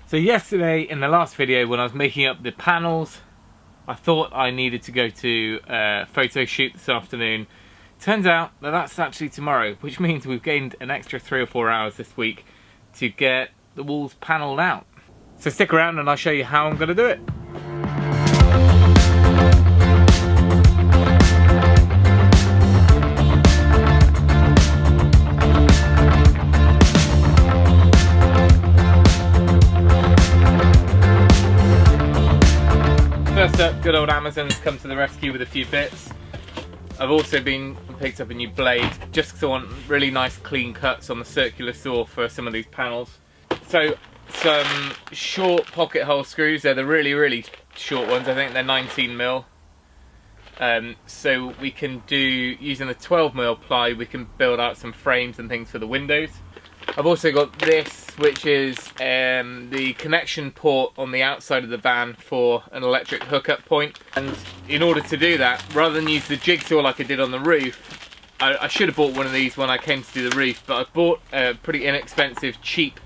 So yesterday in the last video when I was making up the panels, I thought I needed to go to a photo shoot this afternoon. Turns out that that's actually tomorrow, which means we've gained an extra 3 or 4 hours this week to get the walls panelled out. So stick around and I'll show you how I'm going to do it. First up, good old Amazon's come to the rescue with a few bits. I've also picked up a new blade just because I want really nice clean cuts on the circular saw for some of these panels. So some short pocket hole screws, they're the really short ones, I think they're 19mm. So we can do, using the 12mm ply, we can build out some frames and things for the windows. I've also got this, which is the connection port on the outside of the van for an electric hookup point. And in order to do that, rather than use the jigsaw like I did on the roof, I should have bought one of these when I came to do the roof, but I've bought a pretty inexpensive, cheap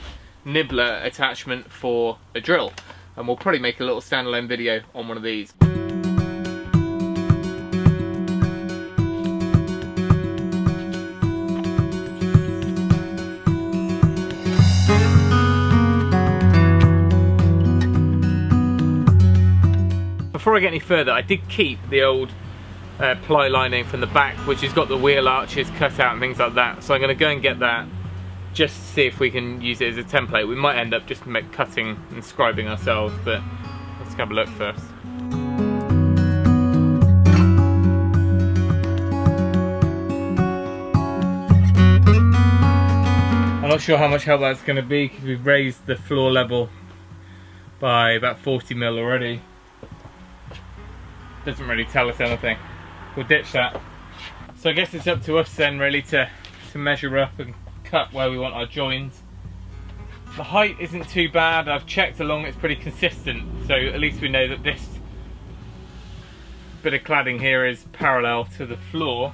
nibbler attachment for a drill. And we'll probably make a little standalone video on one of these. Before I get any further, I did keep the old ply lining from the back, which has got the wheel arches cut out and things like that. So I'm going to go and get that just to see if we can use it as a template. We might end up just cutting and scribing ourselves, but let's have a look first. I'm not sure how much help that's going to be because we've raised the floor level by about 40mm already. Doesn't really tell us anything. We'll ditch that. So I guess it's up to us then really to measure up and cut where we want our joins. The height isn't too bad. I've checked along, it's pretty consistent. So at least we know that this bit of cladding here is parallel to the floor.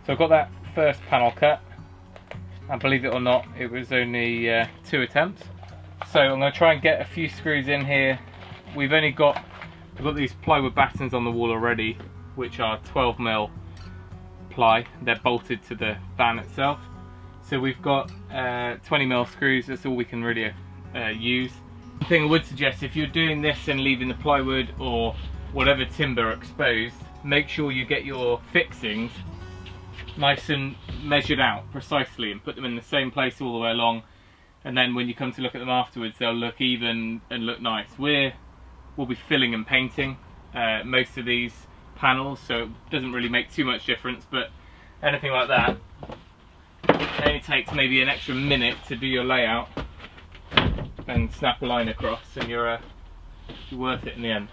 So I've got that first panel cut, and believe it or not, it was only 2 attempts. So I'm going to try and get a few screws in here. We've got these plywood battens on the wall already, which are 12mm ply. They're bolted to the van itself. So we've got 20mm screws. That's all we can really use. The thing I would suggest, if you're doing this and leaving the plywood or whatever timber exposed, make sure you get your fixings nice and measured out precisely and put them in the same place all the way along, and then when you come to look at them afterwards they'll look even and look nice. We'll be filling and painting most of these panels, so it doesn't really make too much difference, but anything like that, it only takes maybe an extra minute to do your layout and snap a line across and you're worth it in the end.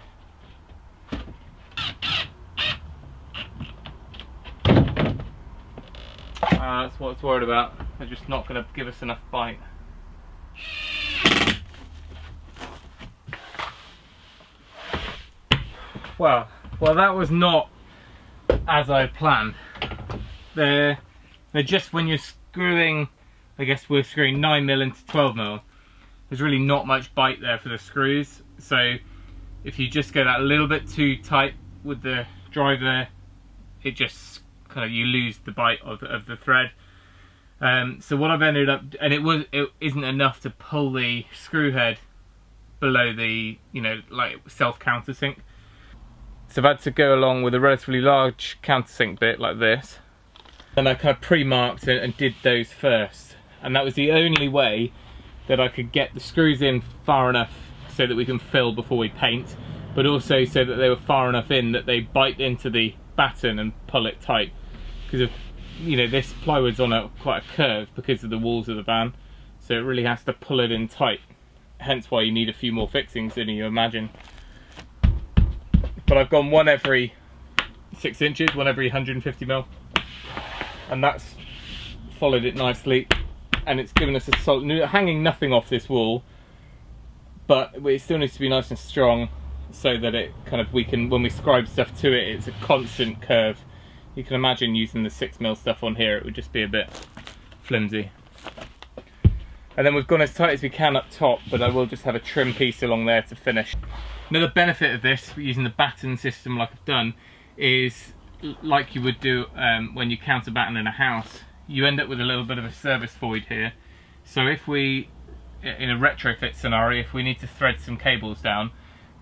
That's what it's worried about. They're just not going to give us enough bite. Well, that was not as I planned. They're just, when you're screwing, I guess we're screwing 9mm into 12mm, there's really not much bite there for the screws. So if you just go that a little bit too tight with the drive there, it just you lose the bite of the thread. So what I've ended up, and it isn't enough to pull the screw head below the like self countersink. So I've had to go along with a relatively large countersink bit like this, and I kind of pre-marked and did those first, and that was the only way that I could get the screws in far enough so that we can fill before we paint, but also so that they were far enough in that they bite into the batten and pull it tight. Because you know, this plywood's on quite a curve because of the walls of the van, so it really has to pull it in tight, hence why you need a few more fixings than you imagine. But I've gone one every 6 inches, one every 150mm, and that's followed it nicely, and it's given us a solid, hanging nothing off this wall, but it still needs to be nice and strong so that it kind of, we can, when we scribe stuff to it, it's a constant curve. You can imagine using the 6mm stuff on here, it would just be a bit flimsy. And then we've gone as tight as we can up top, but I will just have a trim piece along there to finish. Another benefit of this, using the batten system like I've done, is like you would do when you counter batten in a house, you end up with a little bit of a service void here. So if we, in a retrofit scenario, if we need to thread some cables down,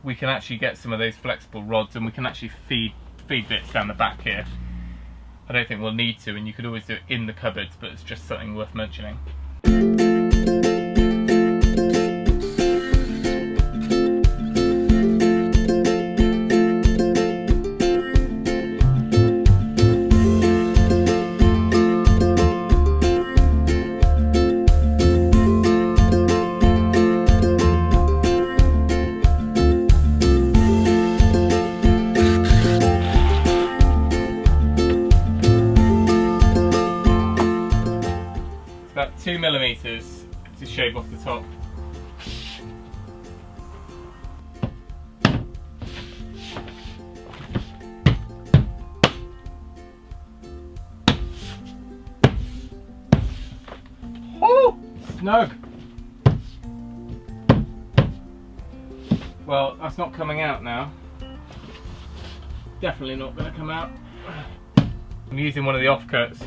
we can actually get some of those flexible rods and we can actually feed bits down the back here. I don't think we'll need to, and you could always do it in the cupboards, but it's just something worth mentioning. About 2mm to shave off the top. Oh, snug. Well, that's not coming out now. Definitely not going to come out. I'm using one of the offcuts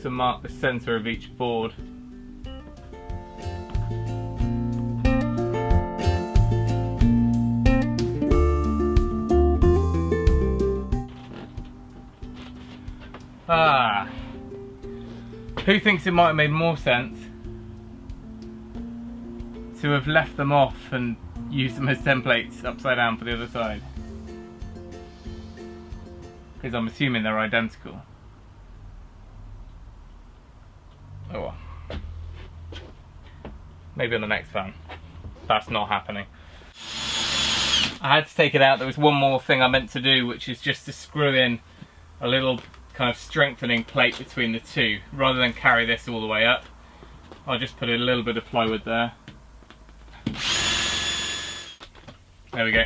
to mark the centre of each board. Who thinks it might have made more sense to have left them off and used them as templates upside down for the other side? Because I'm assuming they're identical. Oh well. Maybe on the next van. That's not happening. I had to take it out. There was one more thing I meant to do, which is just to screw in a little kind of strengthening plate between the two. Rather than carry this all the way up, I'll just put a little bit of plywood there. There we go.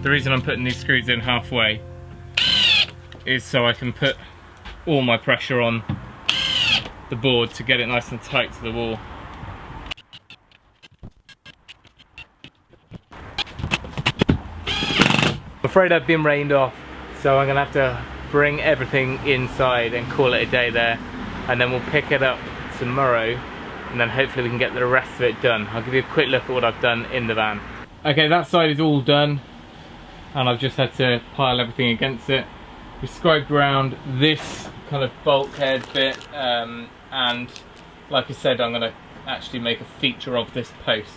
The reason I'm putting these screws in halfway is so I can put all my pressure on the board to get it nice and tight to the wall. I'm afraid I've been rained off, so I'm going to have to bring everything inside and call it a day there, and then we'll pick it up tomorrow, and then hopefully we can get the rest of it done. I'll give you a quick look at what I've done in the van. Okay, that side is all done, and I've just had to pile everything against it. We scribed around this kind of bulkhead bit, and like I said, I'm going to actually make a feature of this post,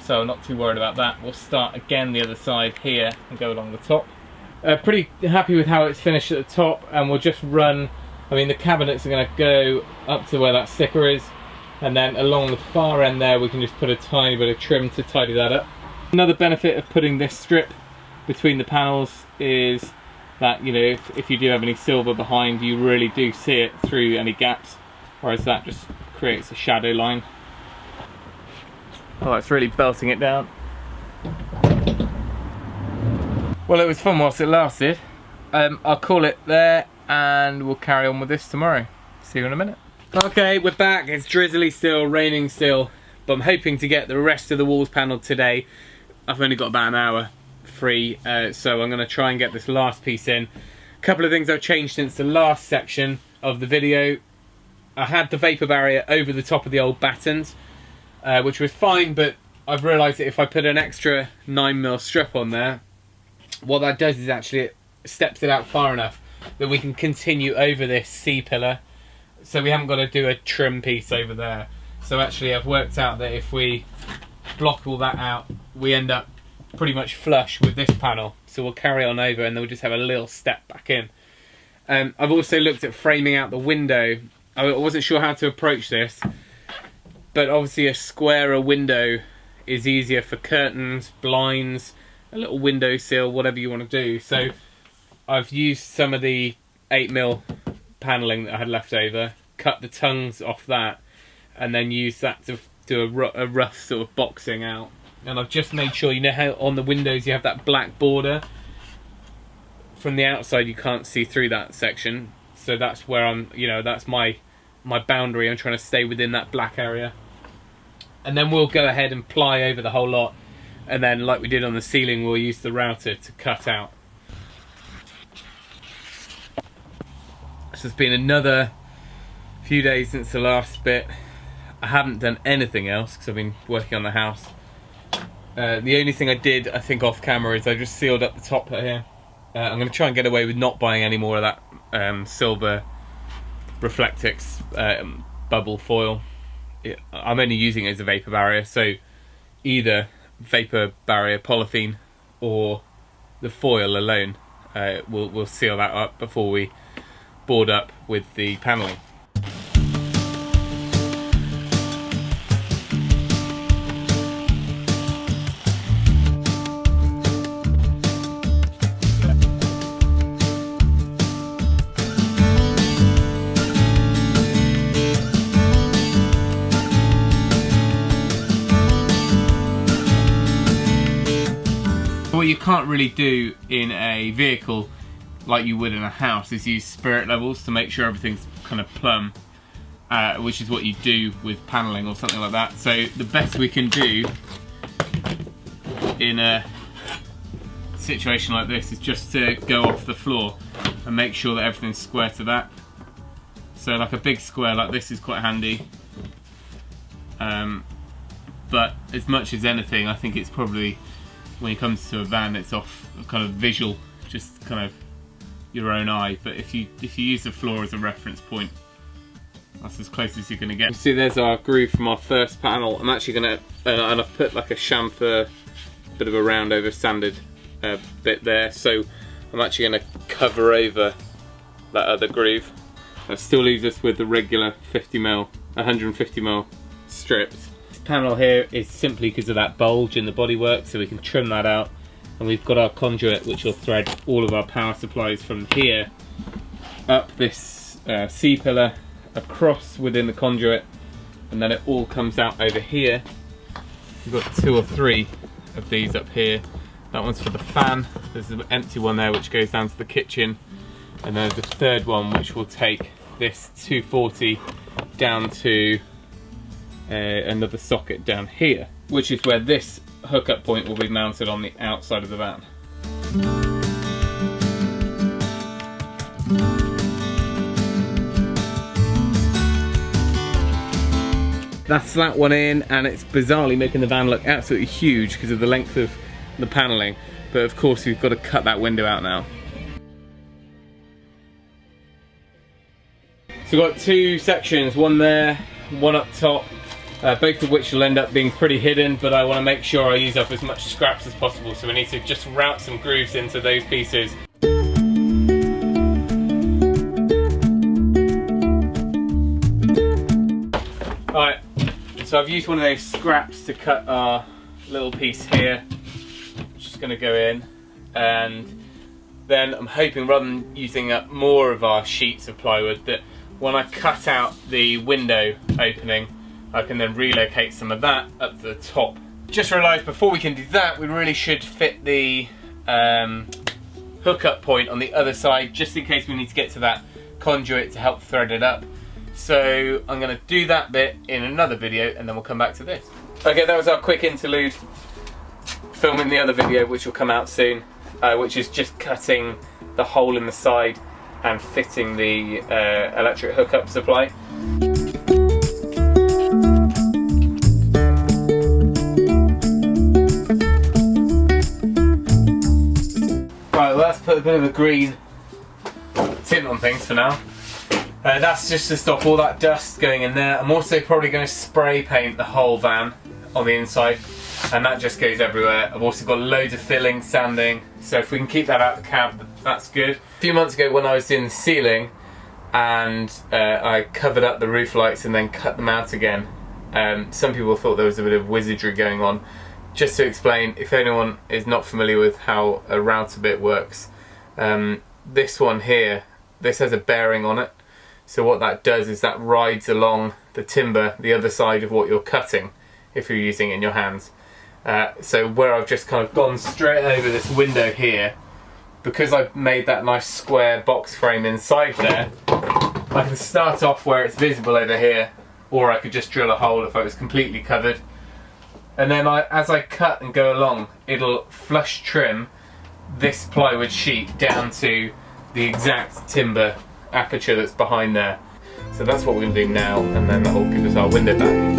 so I'm not too worried about that. We'll start again the other side here and go along the top. Pretty happy with how it's finished at the top, and we'll just run, I mean the cabinets are going to go up to where that sticker is, and then along the far end there we can just put a tiny bit of trim to tidy that up. Another benefit of putting this strip between the panels is that, you know, if you do have any silver behind, you really do see it through any gaps, whereas that just creates a shadow line. Oh, it's really belting it down. Well, it was fun whilst it lasted. I'll call it there, and we'll carry on with this tomorrow. See you in a minute. Okay, we're back. It's drizzly still, raining still, but I'm hoping to get the rest of the walls panelled today. I've only got about an hour free, so I'm going to try and get this last piece in. A couple of things I've changed since the last section of the video. I had the vapor barrier over the top of the old battens, which was fine, but I've realised that if I put an extra 9mm strip on there, what that does is actually it steps it out far enough that we can continue over this C-pillar, so we haven't got to do a trim piece over there. So actually I've worked out that if we block all that out, we end up pretty much flush with this panel, so we'll carry on over and then we'll just have a little step back in. I've also looked at framing out the window. I wasn't sure how to approach this, but obviously a squarer window is easier for curtains, blinds, a little windowsill, whatever you want to do. So I've used some of the 8mm panelling that I had left over, cut the tongues off that, and then used that to do a rough sort of boxing out. And I've just made sure, you know how on the windows you have that black border? From the outside you can't see through that section, so that's where I'm, you know, that's my boundary. I'm trying to stay within that black area. And then we'll go ahead and ply over the whole lot, and then like we did on the ceiling, we'll use the router to cut out. So it's been another few days since the last bit. I haven't done anything else because I've been working on the house. The only thing I did, I think off camera, is I just sealed up the top here. I'm going to try and get away with not buying any more of that silver Reflectix bubble foil. I'm only using it as a vapor barrier, so either vapor barrier polythene or the foil alone we'll seal that up before we board up with the panelling. What you can't really do in a vehicle like you would in a house is use spirit levels to make sure everything's kind of plumb, which is what you do with panelling or something like that. So the best we can do in a situation like this is just to go off the floor and make sure that everything's square to that. So like a big square like this is quite handy, but as much as anything I think it's probably, when it comes to a van, it's off kind of visual, just kind of your own eye. But if you use the floor as a reference point, that's as close as you're going to get. You see, there's our groove from our first panel. I'm actually going to, and I've put like a chamfer, bit of a round over sanded bit there. So I'm actually going to cover over that other groove. That still leaves us with the regular 50mm, 150mm strips. Panel here is simply because of that bulge in the bodywork, so we can trim that out, and we've got our conduit which will thread all of our power supplies from here up this C-pillar, across within the conduit, and then it all comes out over here. We've got 2 or 3 of these up here. That one's for the fan, there's an empty one there which goes down to the kitchen, and there's a third one which will take this 240 down to another socket down here, which is where this hookup point will be mounted on the outside of the van. That's that one in, and it's bizarrely making the van look absolutely huge because of the length of the panelling, but of course we've got to cut that window out now. So we've got 2 sections, one there, one up top, both of which will end up being pretty hidden, but I want to make sure I use up as much scraps as possible, so we need to just route some grooves into those pieces. Alright, so I've used one of those scraps to cut our little piece here, which is going to go in, and then I'm hoping, rather than using up more of our sheets of plywood, that when I cut out the window opening, I can then relocate some of that up to the top. Just realised before we can do that, we really should fit the hookup point on the other side, just in case we need to get to that conduit to help thread it up. So I'm going to do that bit in another video and then we'll come back to this. Okay, that was our quick interlude, filming the other video which will come out soon, which is just cutting the hole in the side and fitting the electric hookup supply. Right, well, let's put a bit of a green tint on things for now. That's just to stop all that dust going in there. I'm also probably going to spray paint the whole van on the inside, and that just goes everywhere. I've also got loads of filling, sanding, so if we can keep that out of the cab, that's good. A few months ago when I was doing the ceiling and I covered up the roof lights and then cut them out again, some people thought there was a bit of wizardry going on. Just to explain, if anyone is not familiar with how a router bit works, this one here, this has a bearing on it. So what that does is that rides along the timber, the other side of what you're cutting, if you're using it in your hands. So where I've just kind of gone straight over this window here, because I've made that nice square box frame inside there, I can start off where it's visible over here, or I could just drill a hole if I was completely covered. And then as I cut and go along, it'll flush trim this plywood sheet down to the exact timber aperture that's behind there. So that's what we're going to do now, and then that will give us our window back.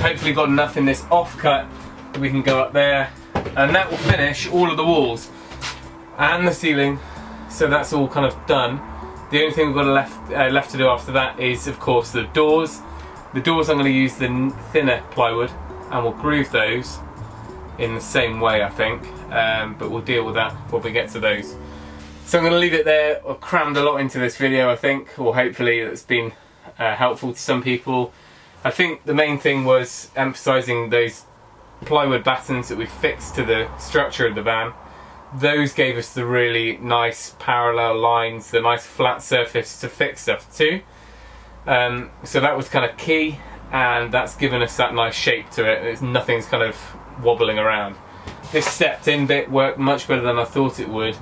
Hopefully got enough in this offcut that we can go up there, and that will finish all of the walls and the ceiling, so that's all kind of done. The only thing we've got left to do after that is, of course, the doors. The doors I'm going to use the thinner plywood, and we'll groove those in the same way, I think, but we'll deal with that when we get to those. So I'm going to leave it there. I've crammed a lot into this video, I think, or hopefully it's been helpful to some people. I think the main thing was emphasising those plywood battens that we fixed to the structure of the van. Those gave us the really nice parallel lines, the nice flat surface to fix stuff to. So that was kind of key, and that's given us that nice shape to it. Nothing's kind of wobbling around. This stepped in bit worked much better than I thought it would.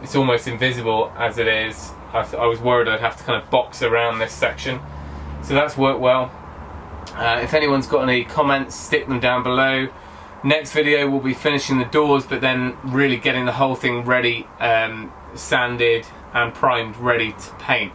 It's almost invisible as it is. I was worried I'd have to kind of box around this section. So that's worked well. If anyone's got any comments, stick them down below. Next video we'll be finishing the doors, but then really getting the whole thing ready, sanded and primed, ready to paint.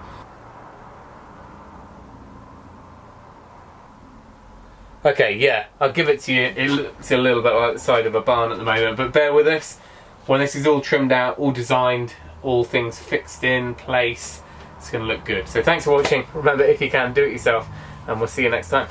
Okay, yeah, I'll give it to you. It looks a little bit like the side of a barn at the moment, but bear with us. When this is all trimmed out, all designed, all things fixed in place, it's going to look good. So thanks for watching. Remember, if you can, do it yourself, and we'll see you next time.